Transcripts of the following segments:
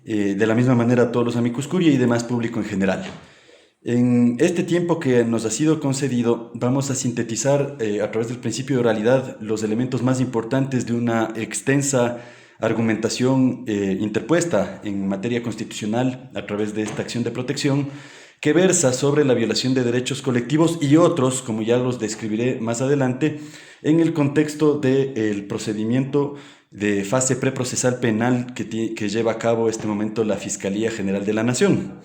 de la misma manera a todos los amicus curiae y demás público en general. En este tiempo que nos ha sido concedido, vamos a sintetizar a través del principio de oralidad los elementos más importantes de una extensa argumentación interpuesta en materia constitucional a través de esta acción de protección que versa sobre la violación de derechos colectivos y otros, como ya los describiré más adelante, en el contexto del procedimiento de fase preprocesal penal que lleva a cabo en este momento la Fiscalía General de la Nación.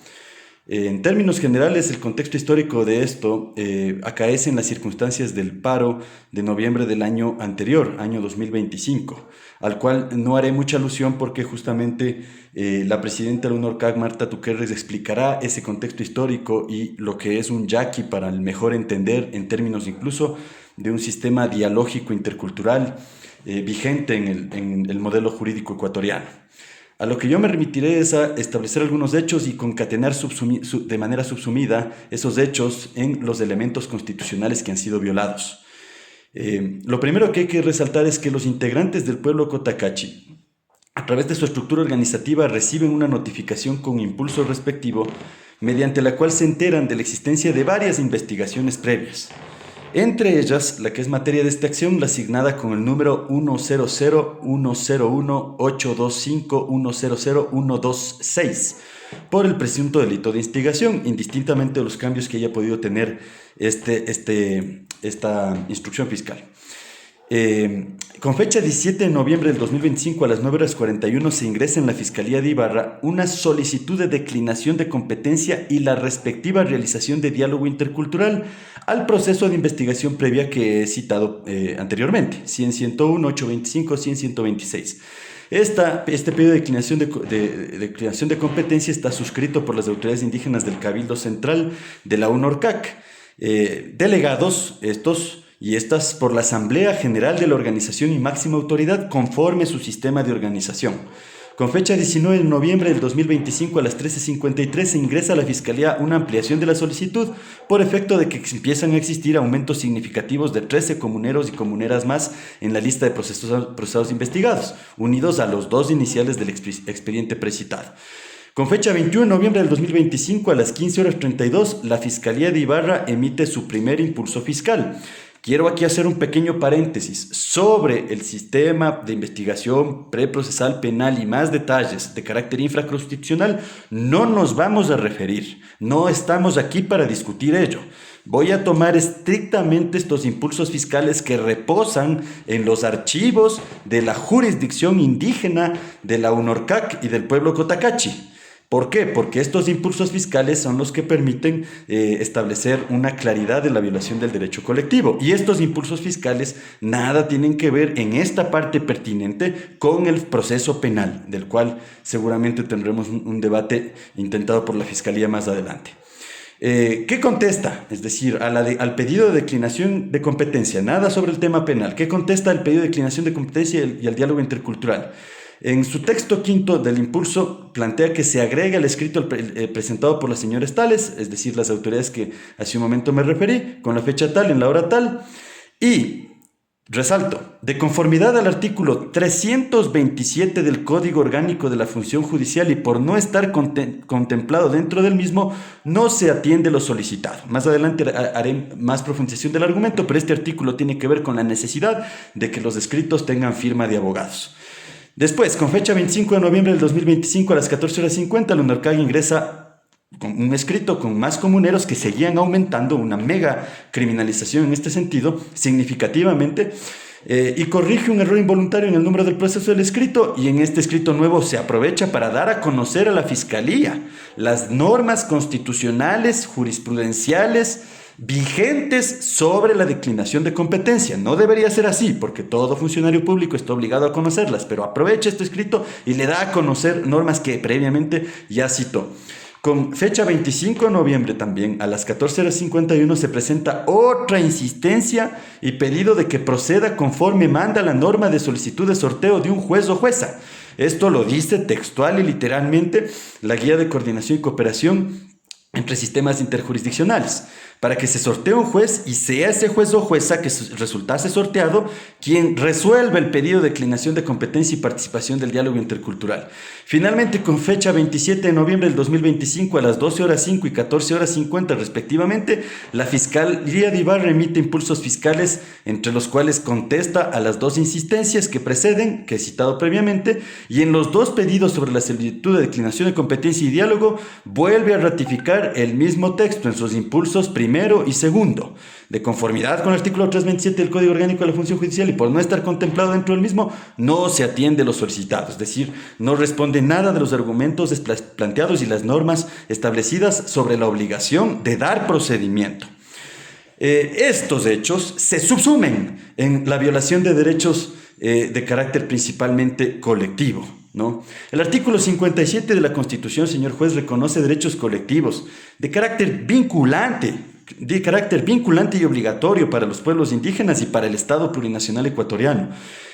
En términos generales, el contexto histórico de esto acaece en las circunstancias del paro de noviembre del año anterior, año 2025, al cual no haré mucha alusión porque justamente la presidenta del UNORCAC, Marta Tuquerres, explicará ese contexto histórico y lo que es un yaqui para el mejor entender en términos incluso de un sistema dialógico intercultural vigente en el modelo jurídico ecuatoriano. A lo que yo me remitiré es a establecer algunos hechos y concatenar de manera subsumida esos hechos en los elementos constitucionales que han sido violados. Lo primero que hay que resaltar es que los integrantes del pueblo Cotacachi, a través de su estructura organizativa, reciben una notificación con impulso respectivo, mediante la cual se enteran de la existencia de varias investigaciones previas. Entre ellas, la que es materia de esta acción, la asignada con el número 100-101-825-100-126, por el presunto delito de instigación, indistintamente de los cambios que haya podido tener esta instrucción fiscal. Con fecha 17 de noviembre del 2025 a las 9:41 se ingresa en la Fiscalía de Ibarra una solicitud de declinación de competencia y la respectiva realización de diálogo intercultural al proceso de investigación previa que he citado anteriormente, 100-101, 825, 100-126. Este pedido de declinación de competencia está suscrito por las autoridades indígenas del Cabildo Central de la UNORCAC, delegados estos y estas por la Asamblea General de la Organización y máxima autoridad conforme su sistema de organización. Con fecha 19 de noviembre del 2025 a las 13:53 se ingresa a la Fiscalía una ampliación de la solicitud por efecto de que empiezan a existir aumentos significativos de 13 comuneros y comuneras más en la lista de procesados investigados, unidos a los 2 iniciales del expediente precitado. Con fecha 21 de noviembre del 2025 a las 15:32, la Fiscalía de Ibarra emite su primer impulso fiscal. Quiero aquí hacer un pequeño paréntesis sobre el sistema de investigación preprocesal penal y más detalles de carácter infraconstitucional. No nos vamos a referir, no estamos aquí para discutir ello. Voy a tomar estrictamente estos impulsos fiscales que reposan en los archivos de la jurisdicción indígena de la UNORCAC y del pueblo Cotacachi. ¿Por qué? Porque estos impulsos fiscales son los que permiten establecer una claridad de la violación del derecho colectivo. Y estos impulsos fiscales nada tienen que ver en esta parte pertinente con el proceso penal, del cual seguramente tendremos un debate intentado por la Fiscalía más adelante. ¿Qué contesta? Es decir, al pedido de declinación de competencia, nada sobre el tema penal. ¿Qué contesta al pedido de declinación de competencia y al diálogo intercultural? En su texto quinto del impulso plantea que se agrega el escrito presentado por las señoras tales, es decir, las autoridades que hace un momento me referí, con la fecha tal, en la hora tal, y resalto, de conformidad al artículo 327 del Código Orgánico de la Función Judicial y por no estar contemplado dentro del mismo, no se atiende lo solicitado. Más adelante haré más profundización del argumento, pero este artículo tiene que ver con la necesidad de que los escritos tengan firma de abogados. Después, con fecha 25 de noviembre del 2025 a las 14:50, la UNORCAC ingresa con un escrito con más comuneros que seguían aumentando, una mega criminalización en este sentido, significativamente, y corrige un error involuntario en el número del proceso del escrito, y en este escrito nuevo se aprovecha para dar a conocer a la Fiscalía las normas constitucionales, jurisprudenciales, vigentes sobre la declinación de competencia. No debería ser así, porque todo funcionario público está obligado a conocerlas, pero aprovecha este escrito y le da a conocer normas que previamente ya citó. Con fecha 25 de noviembre también, a las 14:51, se presenta otra insistencia y pedido de que proceda conforme manda la norma de solicitud de sorteo de un juez o jueza. Esto lo dice textual y literalmente la Guía de Coordinación y Cooperación entre sistemas interjurisdiccionales. para que se sortee un juez y sea ese juez o jueza que resultase sorteado quien resuelva el pedido de declinación de competencia y participación del diálogo intercultural. Finalmente, con fecha 27 de noviembre del 2025 a las 12:05 y 14:50 respectivamente, la Fiscalía de Ibarra emite impulsos fiscales, entre los cuales contesta a las dos insistencias que preceden, que he citado previamente, y en los dos pedidos sobre la solicitud de declinación de competencia y diálogo vuelve a ratificar el mismo texto en sus impulsos primero y segundo. De conformidad con el artículo 327 del Código Orgánico de la Función Judicial y por no estar contemplado dentro del mismo, no se atiende lo solicitado, es decir, no responde nada de los argumentos planteados y las normas establecidas sobre la obligación de dar procedimiento. Estos hechos se subsumen en la violación de derechos de carácter principalmente colectivo, ¿no? El artículo 57 de la Constitución, señor juez, reconoce derechos colectivos de carácter vinculante y obligatorio para los pueblos indígenas y para el Estado plurinacional ecuatoriano.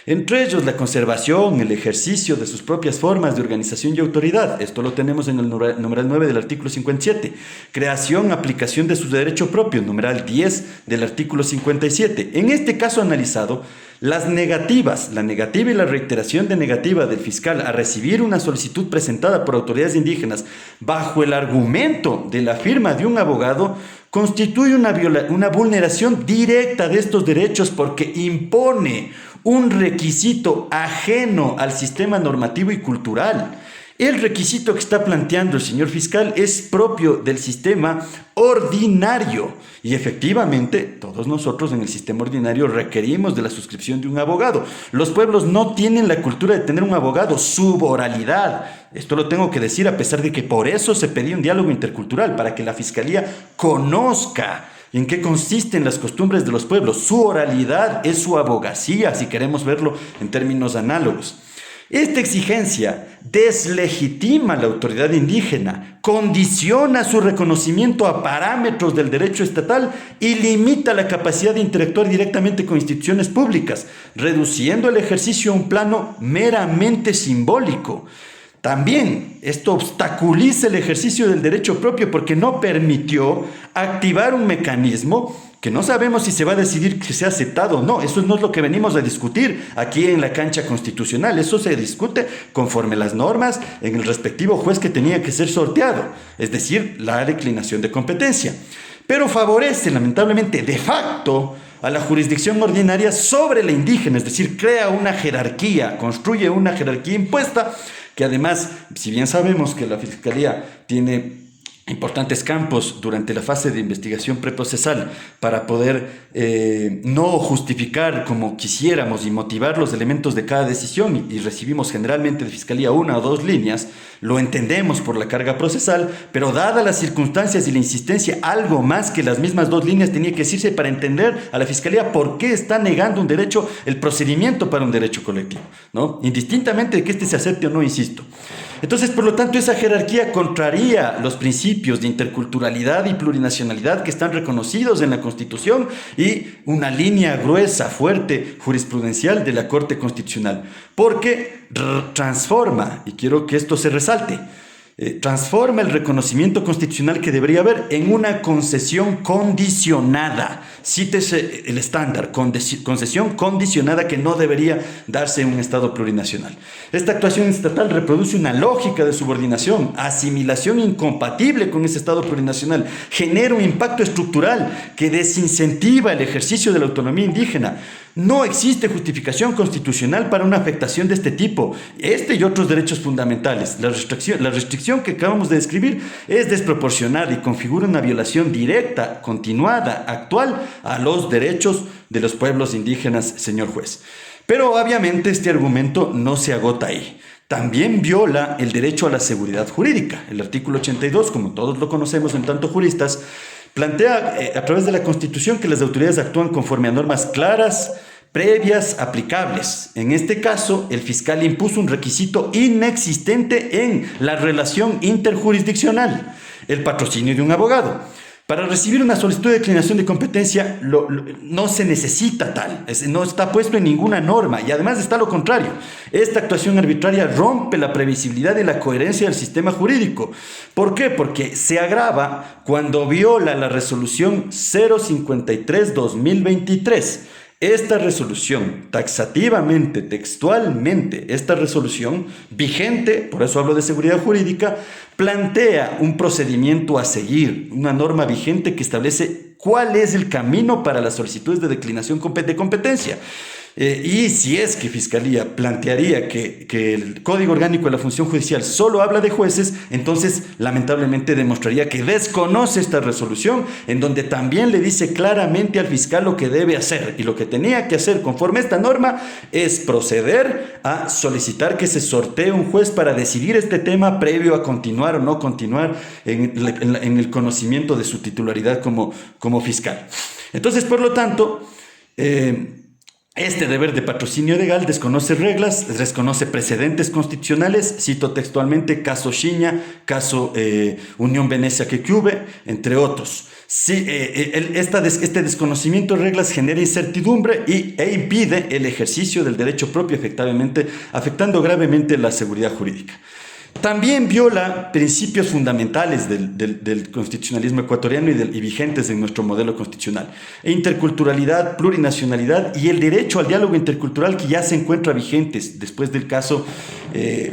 Entre ellos, la conservación, el ejercicio de sus propias formas de organización y autoridad. Esto lo tenemos en el numeral 9 del artículo 57. Creación, aplicación de su derecho propio, numeral 10 del artículo 57. En este caso analizado, la negativa y la reiteración de negativa del fiscal a recibir una solicitud presentada por autoridades indígenas bajo el argumento de la firma de un abogado constituye una vulneración directa de estos derechos porque impone un requisito ajeno al sistema normativo y cultural. El requisito que está planteando el señor fiscal es propio del sistema ordinario y efectivamente todos nosotros en el sistema ordinario requerimos de la suscripción de un abogado. Los pueblos no tienen la cultura de tener un abogado, suboralidad. Esto lo tengo que decir a pesar de que por eso se pedía un diálogo intercultural, para que la Fiscalía conozca en qué consisten las costumbres de los pueblos. Su oralidad es su abogacía, si queremos verlo en términos análogos. Esta exigencia deslegitima a la autoridad indígena, condiciona su reconocimiento a parámetros del derecho estatal y limita la capacidad de interactuar directamente con instituciones públicas, reduciendo el ejercicio a un plano meramente simbólico. También esto obstaculiza el ejercicio del derecho propio porque no permitió activar un mecanismo que no sabemos si se va a decidir que sea aceptado o no. Eso no es lo que venimos a discutir aquí en la cancha constitucional. Eso se discute conforme las normas en el respectivo juez que tenía que ser sorteado, es decir, la declinación de competencia. Pero favorece, lamentablemente, de facto, a la jurisdicción ordinaria sobre la indígena, es decir, crea una jerarquía, construye una jerarquía impuesta, que además, si bien sabemos que la Fiscalía tiene importantes campos durante la fase de investigación preprocesal para poder no justificar como quisiéramos y motivar los elementos de cada decisión, y recibimos generalmente de Fiscalía 1 o 2 líneas, lo entendemos por la carga procesal, pero dadas las circunstancias y la insistencia, algo más que las mismas 2 líneas tenía que decirse para entender a la Fiscalía por qué está negando un derecho, el procedimiento para un derecho colectivo, ¿no? Indistintamente de que este se acepte o no, insisto. Entonces, por lo tanto, esa jerarquía contraría los principios de interculturalidad y plurinacionalidad que están reconocidos en la Constitución y una línea gruesa, fuerte, jurisprudencial de la Corte Constitucional, porque transforma, y quiero que esto se resalte, transforma el reconocimiento constitucional que debería haber en una concesión condicionada. Cítese el estándar, concesión condicionada que no debería darse en un Estado plurinacional. Esta actuación estatal reproduce una lógica de subordinación, asimilación incompatible con ese Estado plurinacional, genera un impacto estructural que desincentiva el ejercicio de la autonomía indígena. No existe justificación constitucional para una afectación de este tipo, este y otros derechos fundamentales. La restricción que acabamos de describir es desproporcionada y configura una violación directa, continuada, actual a los derechos de los pueblos indígenas, señor juez. Pero obviamente este argumento no se agota ahí. También viola el derecho a la seguridad jurídica. El artículo 82, como todos lo conocemos en tanto juristas, plantea a través de la Constitución que las autoridades actúan conforme a normas claras, previas, aplicables. En este caso, el fiscal impuso un requisito inexistente en la relación interjurisdiccional, el patrocinio de un abogado. Para recibir una solicitud de declinación de competencia no se necesita tal, no está puesto en ninguna norma y además está lo contrario. Esta actuación arbitraria rompe la previsibilidad y la coherencia del sistema jurídico. ¿Por qué? Porque se agrava cuando viola la resolución 053-2023. Esta resolución, taxativamente, textualmente, esta resolución vigente, por eso hablo de seguridad jurídica, plantea un procedimiento a seguir, una norma vigente que establece cuál es el camino para las solicitudes de declinación de competencia. Y si es que Fiscalía plantearía que el Código Orgánico de la Función Judicial solo habla de jueces, entonces lamentablemente demostraría que desconoce esta resolución, en donde también le dice claramente al fiscal lo que debe hacer. Y lo que tenía que hacer conforme a esta norma es proceder a solicitar que se sortee un juez para decidir este tema previo a continuar o no continuar en el conocimiento de su titularidad como fiscal. Entonces, por lo tanto, este deber de patrocinio legal desconoce reglas, desconoce precedentes constitucionales, cito textualmente caso Xiña, caso Unión Venecia Quequiube, entre otros. Sí, este desconocimiento de reglas genera incertidumbre e impide el ejercicio del derecho propio, afectando gravemente la seguridad jurídica. También viola principios fundamentales del constitucionalismo ecuatoriano y vigentes en nuestro modelo constitucional. Interculturalidad, plurinacionalidad y el derecho al diálogo intercultural que ya se encuentra vigentes después del caso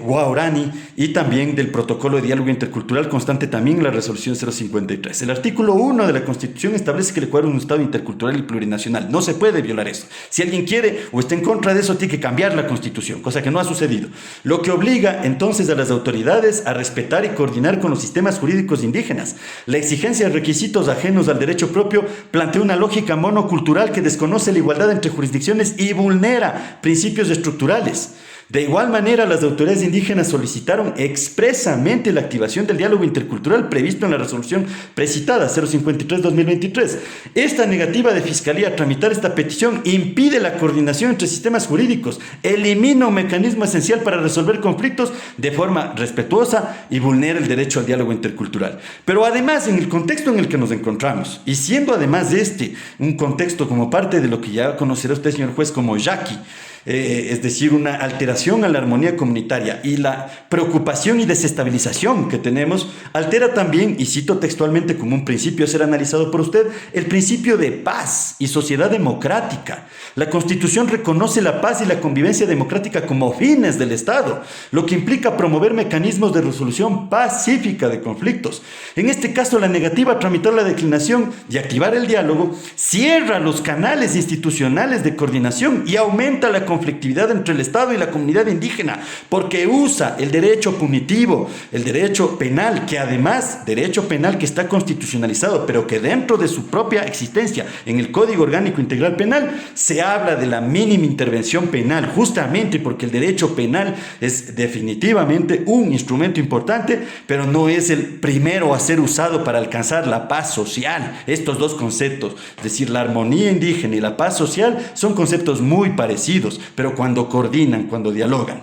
Guaorani y también del protocolo de diálogo intercultural constante también en la resolución 053. El artículo 1 de la Constitución establece que el Ecuador es un Estado intercultural y plurinacional. No se puede violar eso. Si alguien quiere o está en contra de eso, tiene que cambiar la Constitución, cosa que no ha sucedido. Lo que obliga entonces a las autoridades a respetar y coordinar con los sistemas jurídicos indígenas. La exigencia de requisitos ajenos al derecho propio plantea una lógica monocultural que desconoce la igualdad entre jurisdicciones y vulnera principios estructurales. De igual manera, las autoridades indígenas solicitaron expresamente la activación del diálogo intercultural previsto en la resolución precitada 053-2023. Esta negativa de Fiscalía a tramitar esta petición impide la coordinación entre sistemas jurídicos, elimina un mecanismo esencial para resolver conflictos de forma respetuosa y vulnera el derecho al diálogo intercultural. Pero además, en el contexto en el que nos encontramos, y siendo además un contexto como parte de lo que ya conocerá usted, señor juez, como yaqui, es decir, una alteración a la armonía comunitaria y la preocupación y desestabilización que tenemos, altera también, y cito textualmente como un principio a ser analizado por usted, el principio de paz y sociedad democrática. La Constitución reconoce la paz y la convivencia democrática como fines del Estado, lo que implica promover mecanismos de resolución pacífica de conflictos. En este caso, la negativa a tramitar la declinación y activar el diálogo cierra los canales institucionales de coordinación y aumenta la conflictividad entre el Estado y la comunidad indígena, porque usa el derecho punitivo, el derecho penal, que además, derecho penal que está constitucionalizado, pero que dentro de su propia existencia en el Código Orgánico Integral Penal se habla de la mínima intervención penal, justamente porque el derecho penal es definitivamente un instrumento importante, pero no es el primero a ser usado para alcanzar la paz social. Estos dos conceptos, es decir, la armonía indígena y la paz social, son conceptos muy parecidos, pero cuando coordinan, cuando dialogan.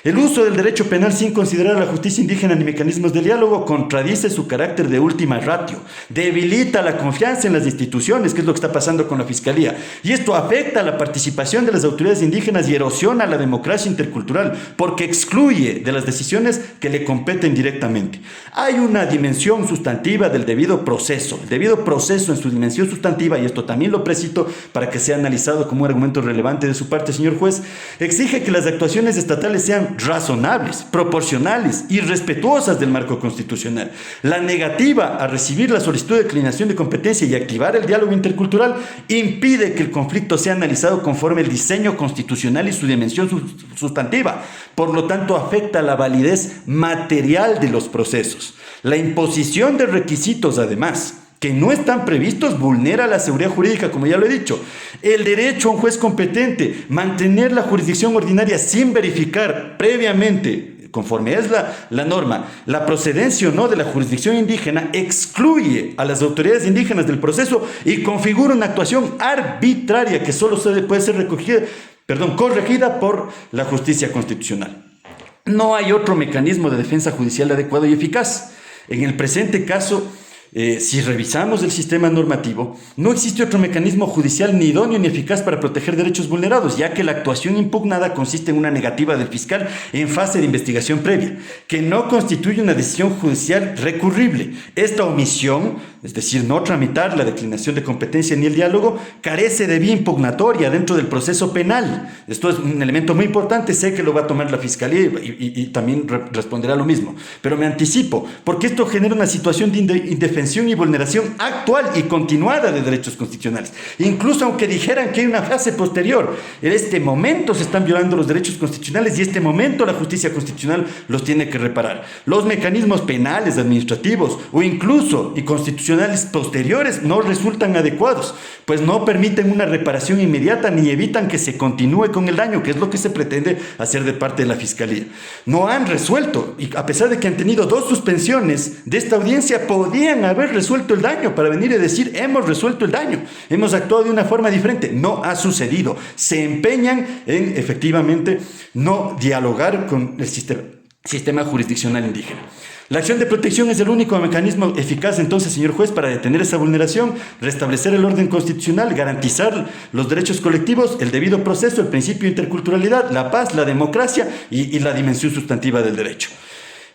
El uso del derecho penal sin considerar a la justicia indígena ni mecanismos de diálogo contradice su carácter de última ratio, debilita la confianza en las instituciones, que es lo que está pasando con la Fiscalía, y esto afecta a la participación de las autoridades indígenas y erosiona la democracia intercultural, porque excluye de las decisiones que le competen directamente. Hay una dimensión sustantiva del debido proceso. El debido proceso en su dimensión sustantiva, y esto también lo precito para que sea analizado como un argumento relevante de su parte, señor juez, exige que las actuaciones estatales sean razonables, proporcionales y respetuosas del marco constitucional. La negativa a recibir la solicitud de declinación de competencia y activar el diálogo intercultural impide que el conflicto sea analizado conforme el diseño constitucional y su dimensión sustantiva. Por lo tanto, afecta la validez material de los procesos. La imposición de requisitos, además, que no están previstos, vulnera la seguridad jurídica, como ya lo he dicho. El derecho a un juez competente, mantener la jurisdicción ordinaria sin verificar previamente, conforme es la norma, la procedencia o no de la jurisdicción indígena, excluye a las autoridades indígenas del proceso y configura una actuación arbitraria que solo puede ser corregida por la justicia constitucional. No hay otro mecanismo de defensa judicial adecuado y eficaz. En el presente caso, Si revisamos el sistema normativo, no existe otro mecanismo judicial ni idóneo ni eficaz para proteger derechos vulnerados, ya que la actuación impugnada consiste en una negativa del fiscal en fase de investigación previa, que no constituye una decisión judicial recurrible. Esta omisión, es decir, no tramitar la declinación de competencia ni el diálogo, carece de vía impugnatoria dentro del proceso penal. Esto es un elemento muy importante, sé que lo va a tomar la Fiscalía y también responderá lo mismo, pero me anticipo, porque esto genera una situación de indefensión y vulneración actual y continuada de derechos constitucionales. Incluso aunque dijeran que hay una fase posterior, en este momento se están violando los derechos constitucionales y en este momento la justicia constitucional los tiene que reparar. Los mecanismos penales, administrativos o incluso y constitucionales posteriores no resultan adecuados, pues no permiten una reparación inmediata ni evitan que se continúe con el daño, que es lo que se pretende hacer de parte de la Fiscalía. No han resuelto, y a pesar de que han tenido 2 suspensiones de esta audiencia, podían haber resuelto el daño para venir y decir, hemos resuelto el daño, hemos actuado de una forma diferente. No ha sucedido. Se empeñan en, efectivamente, no dialogar con el sistema jurisdiccional indígena. La acción de protección es el único mecanismo eficaz, entonces, señor juez, para detener esa vulneración, restablecer el orden constitucional, garantizar los derechos colectivos, el debido proceso, el principio de interculturalidad, la paz, la democracia y la dimensión sustantiva del derecho.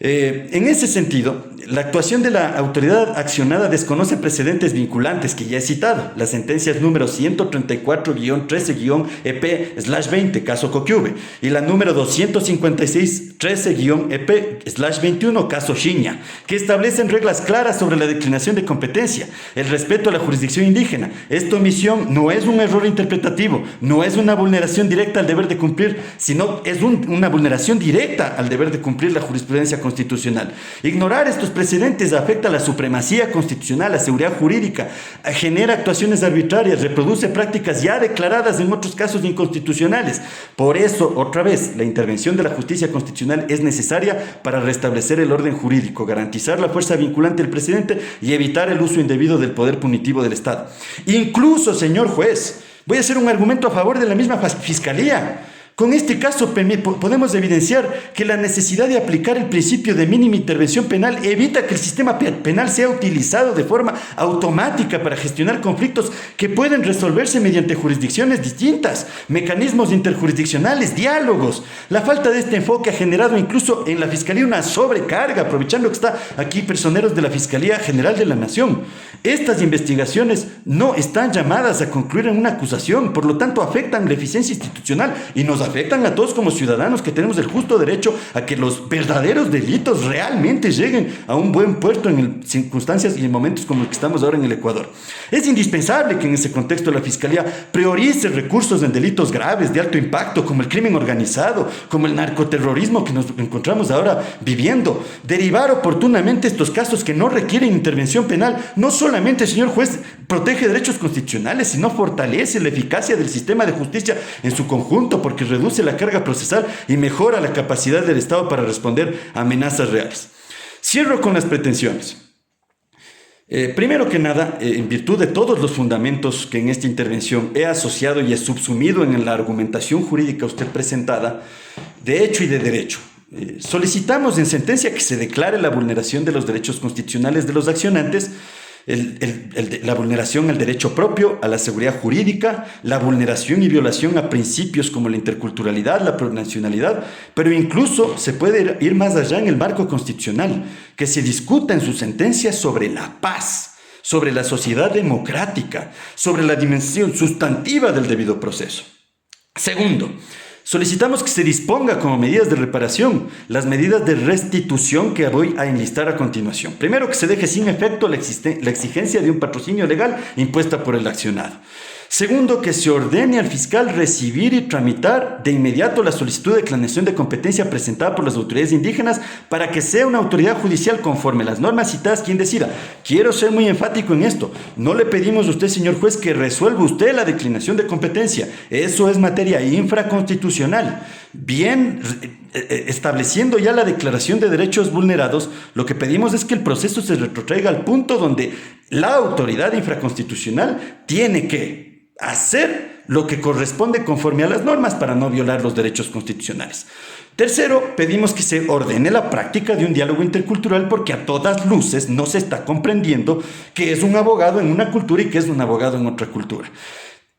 En ese sentido, la actuación de la autoridad accionada desconoce precedentes vinculantes que ya he citado, las sentencias número 134-13-EP/20, caso Coquiube, y la número 256-13-EP/21, caso Xiña, que establecen reglas claras sobre la declinación de competencia, el respeto a la jurisdicción indígena. Esta omisión no es un error interpretativo, no es una vulneración directa al deber de cumplir, sino es una vulneración directa al deber de cumplir la jurisprudencia constitucional. Ignorar estos precedentes afecta a la supremacía constitucional, la seguridad jurídica, genera actuaciones arbitrarias, reproduce prácticas ya declaradas en otros casos inconstitucionales. Por eso, otra vez, la intervención de la justicia constitucional es necesaria para restablecer el orden jurídico, garantizar la fuerza vinculante del precedente y evitar el uso indebido del poder punitivo del Estado. Incluso, señor juez, voy a hacer un argumento a favor de la misma Fiscalía. Con este caso podemos evidenciar que la necesidad de aplicar el principio de mínima intervención penal evita que el sistema penal sea utilizado de forma automática para gestionar conflictos que pueden resolverse mediante jurisdicciones distintas, mecanismos interjurisdiccionales, diálogos. La falta de este enfoque ha generado incluso en la Fiscalía una sobrecarga, aprovechando que está aquí personeros de la Fiscalía General de la Nación. Estas investigaciones no están llamadas a concluir en una acusación, por lo tanto afectan la eficiencia institucional y nos afectan a todos como ciudadanos que tenemos el justo derecho a que los verdaderos delitos realmente lleguen a un buen puerto en circunstancias y en momentos como los que estamos ahora en el Ecuador. Es indispensable que en ese contexto la Fiscalía priorice recursos en delitos graves de alto impacto como el crimen organizado, como el narcoterrorismo que nos encontramos ahora viviendo. Derivar oportunamente estos casos que no requieren intervención penal no solamente, señor juez, protege derechos constitucionales, sino fortalece la eficacia del sistema de justicia en su conjunto, porque reduce la carga procesal y mejora la capacidad del Estado para responder a amenazas reales. Cierro con las pretensiones. Primero que nada, en virtud de todos los fundamentos que en esta intervención he asociado y he subsumido en la argumentación jurídica usted presentada, de hecho y de derecho, solicitamos en sentencia que se declare la vulneración de los derechos constitucionales de los accionantes, la vulneración al derecho propio, a la seguridad jurídica, la vulneración y violación a principios como la interculturalidad, la plurinacionalidad, pero incluso se puede ir más allá en el marco constitucional, que se discuta en su sentencia sobre la paz, sobre la sociedad democrática, sobre la dimensión sustantiva del debido proceso. Segundo, solicitamos que se disponga como medidas de reparación las medidas de restitución que voy a enlistar a continuación. Primero, que se deje sin efecto la exigencia de un patrocinio legal impuesta por el accionado. Segundo, que se ordene al fiscal recibir y tramitar de inmediato la solicitud de declaración de competencia presentada por las autoridades indígenas para que sea una autoridad judicial conforme a las normas citadas quien decida. Quiero ser muy enfático en esto. No le pedimos a usted, señor juez, que resuelva usted la declinación de competencia. Eso es materia infraconstitucional. Bien, estableciendo ya la declaración de derechos vulnerados, lo que pedimos es que el proceso se retrotraiga al punto donde la autoridad infraconstitucional tiene que hacer lo que corresponde conforme a las normas para no violar los derechos constitucionales. Tercero, pedimos que se ordene la práctica de un diálogo intercultural porque a todas luces no se está comprendiendo qué es un abogado en una cultura y qué es un abogado en otra cultura.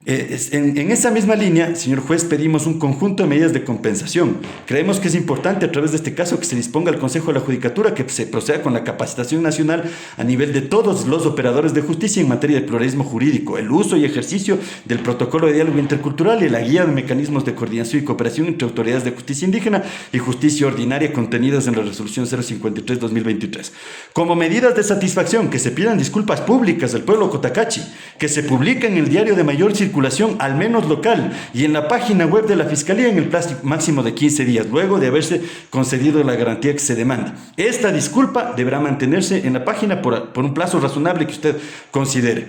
En esa misma línea, señor juez, pedimos un conjunto de medidas de compensación. Creemos que es importante a través de este caso que se disponga al Consejo de la Judicatura que se proceda con la capacitación nacional a nivel de todos los operadores de justicia en materia de pluralismo jurídico, el uso y ejercicio del protocolo de diálogo intercultural y la guía de mecanismos de coordinación y cooperación entre autoridades de justicia indígena y justicia ordinaria contenidas en la resolución 053-2023. Como medidas de satisfacción, que se pidan disculpas públicas al pueblo cotacachi, que se publique en el diario de mayor circulación, al menos local, y en la página web de la Fiscalía en el plazo máximo de 15 días, luego de haberse concedido la garantía que se demanda. Esta disculpa deberá mantenerse en la página por un plazo razonable que usted considere.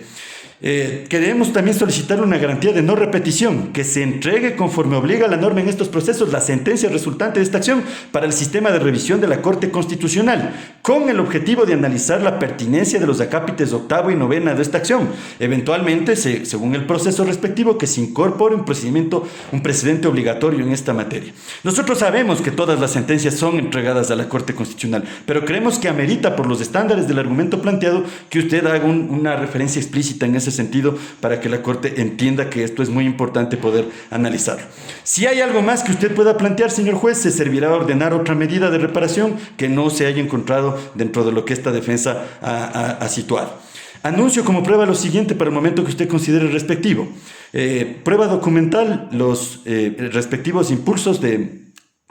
Queremos también solicitar una garantía de no repetición, que se entregue conforme obliga la norma en estos procesos la sentencia resultante de esta acción para el sistema de revisión de la Corte Constitucional, con el objetivo de analizar la pertinencia de los acápites octavo y novena de esta acción. Eventualmente, según el proceso respectivo, que se incorpore un precedente obligatorio en esta materia. Nosotros sabemos que todas las sentencias son entregadas a la Corte Constitucional, pero creemos que amerita, por los estándares del argumento planteado, que usted haga una referencia explícita en ese sentido para que la Corte entienda que esto es muy importante poder analizarlo. Si hay algo más que usted pueda plantear, señor juez, se servirá a ordenar otra medida de reparación que no se haya encontrado dentro de lo que esta defensa ha situado. Anuncio como prueba lo siguiente para el momento que usted considere respectivo. Prueba documental, los respectivos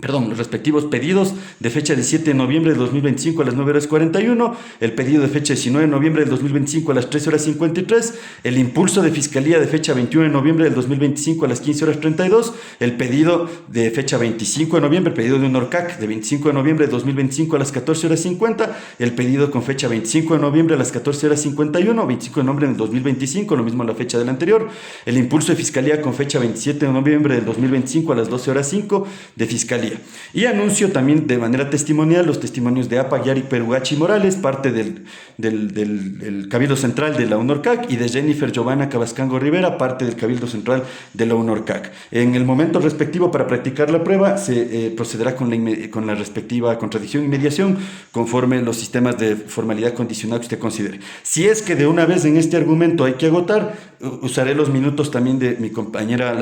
los respectivos pedidos de fecha 17 de noviembre de 2025 a las 9:41, el pedido de fecha 19 de noviembre del 2025 a las 13:53, el impulso de fiscalía de fecha 21 de noviembre del 2025 a las 15:32, el pedido de fecha 25 de noviembre, el pedido de un ORCAC de 25 de noviembre de 2025 a las 14:50, el pedido con fecha 25 de noviembre a las 14:51, 25 de noviembre del 2025, lo mismo la fecha del anterior, el impulso de fiscalía con fecha 27 de noviembre del 2025 a las 12:05 de fiscalía. Y anuncio también de manera testimonial los testimonios de APA Yari Perugachi Morales, parte del Cabildo Central de la UNORCAC, y de Jennifer Giovanna Cabascango Rivera, parte del Cabildo Central de la UNORCAC. En el momento respectivo para practicar la prueba se procederá con la respectiva contradicción y mediación conforme los sistemas de formalidad condicional que usted considere. Si es que de una vez en este argumento hay que agotar, usaré los minutos también de mi compañera,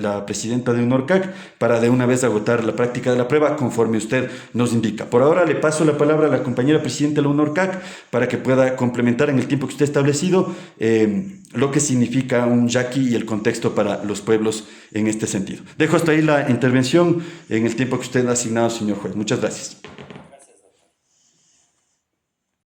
la presidenta de UNORCAC, para de una vez agotar la práctica de la prueba conforme usted nos indica. Por ahora le paso la palabra a la compañera presidenta de la UNORCAC para que pueda complementar en el tiempo que usted ha establecido lo que significa un yaqui y el contexto para los pueblos en este sentido. Dejo hasta ahí la intervención en el tiempo que usted ha asignado, señor juez. Muchas gracias.